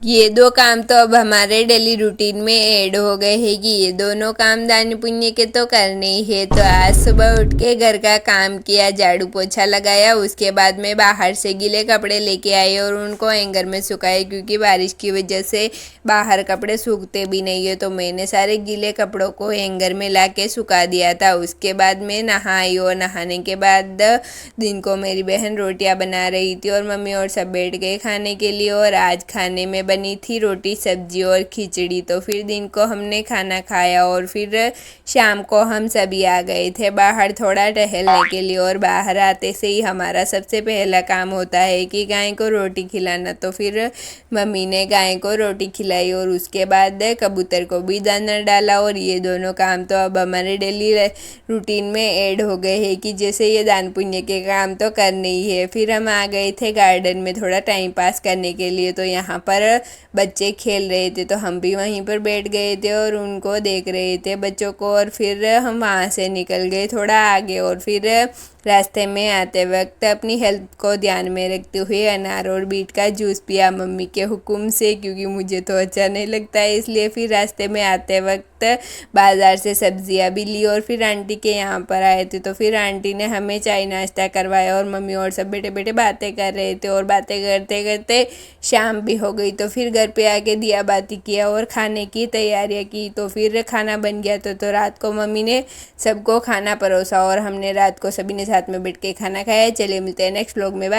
ये दो काम तो अब हमारे डेली रूटीन में ऐड हो गए हैं कि ये दोनों काम दान पुण्य के तो करने ही है। तो आज सुबह उठ के घर का काम किया, झाड़ू पोछा लगाया, उसके बाद में बाहर से गीले कपड़े लेके आई और उनको हैंगर में सुखाए, क्योंकि बारिश की वजह से बाहर कपड़े सूखते भी नहीं है। तो मैंने सारे गीले कपड़ों को हैंगर में ला के सुखा दिया था। उसके बाद मैं नहाई और नहाने के बाद दिन को मेरी बहन रोटियां बना रही थी और मम्मी और सब बैठ गए खाने के लिए। और आज खाने में बनी थी रोटी, सब्जी और खिचड़ी। तो फिर दिन को हमने खाना खाया और फिर शाम को हम सभी आ गए थे बाहर थोड़ा टहलने के लिए। और बाहर आते से ही हमारा सबसे पहला काम होता है कि गाय को रोटी खिलाना। तो फिर मम्मी ने गाय को रोटी खिलाई और उसके बाद कबूतर को भी दाना डाला। और ये दोनों काम तो अब हमारे डेली रूटीन में ऐड हो गए हैं कि जैसे ये दान पुण्य के काम तो करने ही है। फिर हम आ गए थे गार्डन में थोड़ा टाइम पास करने के लिए। तो यहाँ पर बच्चे खेल रहे थे तो हम भी वहीं पर बैठ गए थे और उनको देख रहे थे बच्चों को। और फिर हम वहाँ से निकल गए थोड़ा आगे और फिर रास्ते में आते वक्त अपनी हेल्थ को ध्यान में रखते हुए अनार और बीट का जूस पिया मम्मी के हुक्म से, क्योंकि मुझे तो अच्छा नहीं लगता है इसलिए। फिर रास्ते में आते वक्त बाज़ार से सब्जियां भी ली और फिर आंटी के यहाँ पर आए थे। तो फिर आंटी ने हमें चाय नाश्ता करवाया और मम्मी और सब बैठे बैठे बातें कर रहे थे। और बातें करते करते शाम भी हो गई। तो फिर घर पे आके दिया बाती किया और खाने की तैयारियां की। तो फिर खाना बन गया। तो रात को मम्मी ने सबको खाना परोसा और हमने रात को सभी ने साथ में बैठ के खाना खाया। चलिए मिलते हैं नेक्स्ट व्लॉग में। बाय।